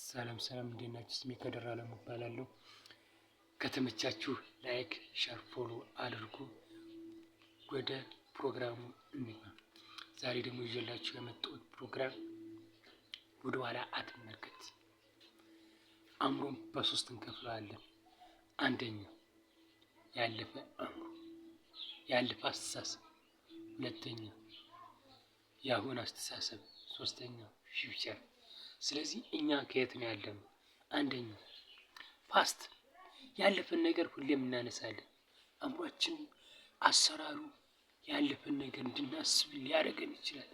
ሰላም እንዴት ናችሁ? ስሜ ከድር አለሙ እባላለሁ። ከተመቻችሁ ላይክ፣ ሼር፣ ፎሎ አድርጉ። ወደ ፕሮግራሙ እንግባ። ዛሬ ደግሞ ይዤላችሁ የመጣሁት ፕሮግራም ወደ ኋላ አትመልከት። አእምሮን በሶስት እንከፍለዋለን። አንደኛ ያለፈ አእምሮ፣ ያለፈ አስተሳሰብ፣ ሁለተኛ የአሁን አስተሳሰብ፣ ሶስተኛ ፊውቸር። ስለዚህ እኛ ከየት ነው ያለነው? አንደኛ ፓስት፣ ያለፈን ነገር ሁሌም እናነሳለን። አእምሯችን አሰራሩ ያለፈን ነገር እንድናስብ ሊያደርገን ይችላል።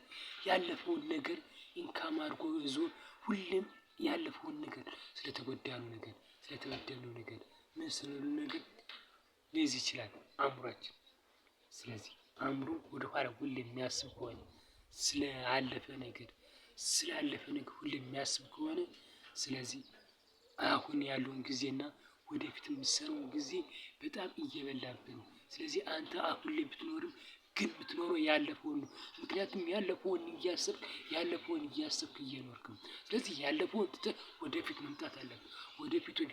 ያለፈውን ነገር ኢንካም አድርጎ ይዞ ሁሌም ያለፈውን ነገር ስለተጎዳነው ነገር፣ ስለተበደልነው ነገር፣ ምን ስለሆነ ነገር ሊይዝ ይችላል አእምሯችን። ስለዚህ አእምሮ ወደ ኋላ ሁሌ የሚያስብ ከሆነ ስላለፈ ነገር ሁሌ የሚያስብ ከሆነ ስለዚህ አሁን ያለውን ጊዜና ወደፊት የምትሰራውን ጊዜ በጣም እየበላብህ ነው። ስለዚህ አንተ አሁን ላይ ብትኖርም ግን የምትኖረው ያለፈውን ነው። ምክንያቱም ያለፈውን እያሰብክ እየኖርክ ነው። ስለዚህ ያለፈውን ትተህ ወደፊት መምጣት አለብህ። ወደፊቱን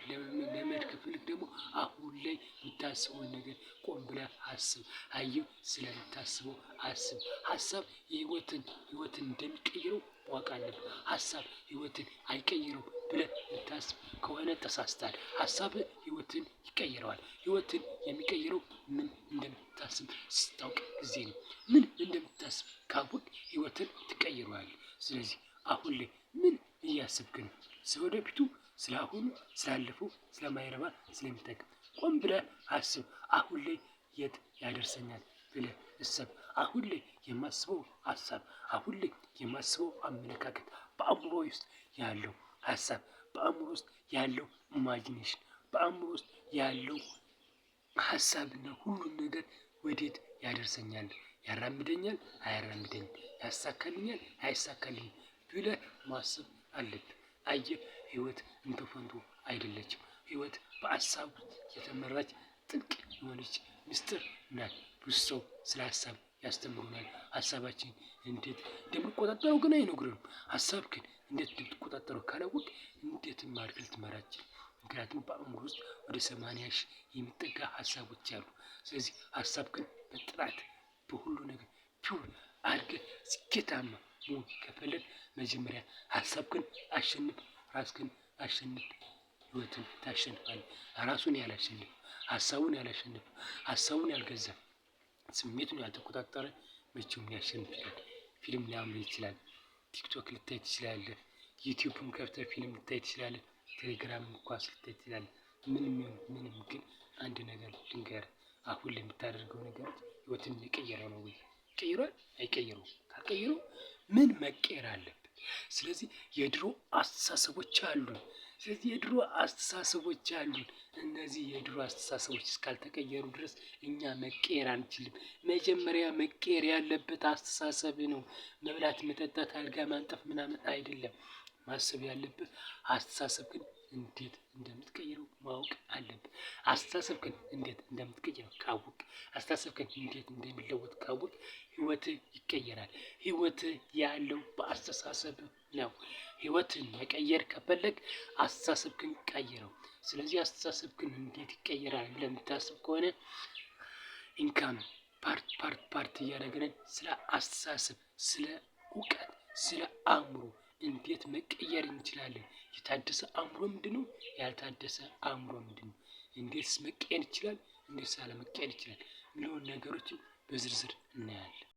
ለመሄድ ከፈለክ ደግሞ አሁን ላይ የምታስበውን ነገር ቆም ብለህ አስብ። አየህ፣ ስለምታስበው አስብ። ሀሳብ ህይወትን እንደሚቀይረው ማወቅ አለብህ። ሀሳብ ህይወትን አይቀይረውም ብለህ የምታስብ ከሆነ ተሳስተሃል። ሀሳብህ ህይወትን ይቀይረዋል። ህይወትን የሚቀይረው ምን እንደምታስብ ስታውቅ ጊዜ ነው። ምን እንደምታስብ ካወቅክ ህይወትን ትቀይረዋለህ። ስለዚህ አሁን ላይ ምን እያሰብክ ነው? ስለወደፊቱ፣ ስለአሁኑ፣ ስላለፈው፣ ስለማይረባ፣ ስለሚጠቅም ቆም ብለህ አስብ። አሁን ላይ የት ያደርሰኛል ብለህ እሰብ። አሁን ላይ የማስበው ሀሳብ፣ አሁን ላይ የማስበው አመለካከት፣ በአእምሮ ውስጥ ያለው ሀሳብ፣ በአእምሮ ውስጥ ያለው ኢማጂኔሽን፣ በአእምሮ ውስጥ ያለው ሀሳብና ሁሉን ነገር ወዴት ያደርሰኛል? ያራምደኛል? አያራምደኝም? ያሳካልኛል? አያሳካልኝም ብለህ ማሰብ አለብህ። አየህ፣ ህይወት እንደ ፈንቱ አይደለችም። ህይወት በሀሳብ የተመራች ጥልቅ የሆነች ምስጢር ናት። ብዙ ሰው ስለ ሀሳብ ያስተምሩናል። ሀሳባችን እንዴት እንደምንቆጣጠረው ግን አይነግሩንም። ሀሳብ ግን እንዴት እንደምትቆጣጠረው ካላወቅ እንዴትም አድርገህ ልትመራ አትችልም። ምክንያቱም በአእምሮ ውስጥ ወደ 80,000 የሚጠጋ ሀሳቦች አሉ። ስለዚህ ሀሳብ ግን በጥራት በሁሉ ነገር ፒውር አድርገህ ስኬታማ መሆን ከፈለግ መጀመሪያ ሀሳብ ግን አሸንፍ፣ ራስህን አሸንፍ። ህይወትን ታሸንፋለህ። ራሱን ያላሸንፍ፣ ሀሳቡን ያላሸንፍ፣ ሀሳቡን ያልገዛ፣ ስሜቱን ያልተቆጣጠረ መቼም ሊያሸንፍ ይችላል። ፊልም ሊያምር ይችላል። ቲክቶክ ልታይ ትችላለህ። ዩቲዩብም ከፍተህ ፊልም ልታይ ትችላለህ። ቴሌግራም ኳስ ልታይ ትችላለህ። ምንም ግን አንድ ነገር ልንገርህ፣ አሁን ላይ የምታደርገው ነገር ህይወትን የቀየረው ነው ወይ? ቀይሯል? አይቀይረውም። ካልቀይረው ምን መቀየር አለብን? ስለዚህ የድሮ አስተሳሰቦች አሉን። እነዚህ የድሮ አስተሳሰቦች እስካልተቀየሩ ድረስ እኛ መቀየር አንችልም። መጀመሪያ መቀየር ያለበት አስተሳሰብ ነው። መብላት፣ መጠጣት፣ አልጋ ማንጠፍ ምናምን አይደለም። ማሰብ ያለብህ አስተሳሰብ ግን እንዴት እንደምትቀይረው ማወቅ አለብህ። አስተሳሰብ ግን እንዴት እንደምትቀይረው ካወቅ፣ አስተሳሰብ ግን እንዴት እንደሚለወጥ ካወቅ ህይወትህ ይቀየራል። ህይወትህ ያለው በአስተሳሰብ ነው። ህይወትን መቀየር ከፈለግ አስተሳሰብህን ቀይረው። ስለዚህ አስተሳሰብህን እንዴት ይቀየራል ብለህ የምታስብ ከሆነ ኢንካም ፓርት እያደረግን ስለ አስተሳሰብ፣ ስለ እውቀት፣ ስለ አእምሮ እንዴት መቀየር እንችላለን? የታደሰ አእምሮ ምንድነው? ያልታደሰ አእምሮ ምንድነው? እንዴትስ መቀየር ይችላል? እንዴትስ አለመቀየር ይችላል? የሚለውን ነገሮችን በዝርዝር እናያለን።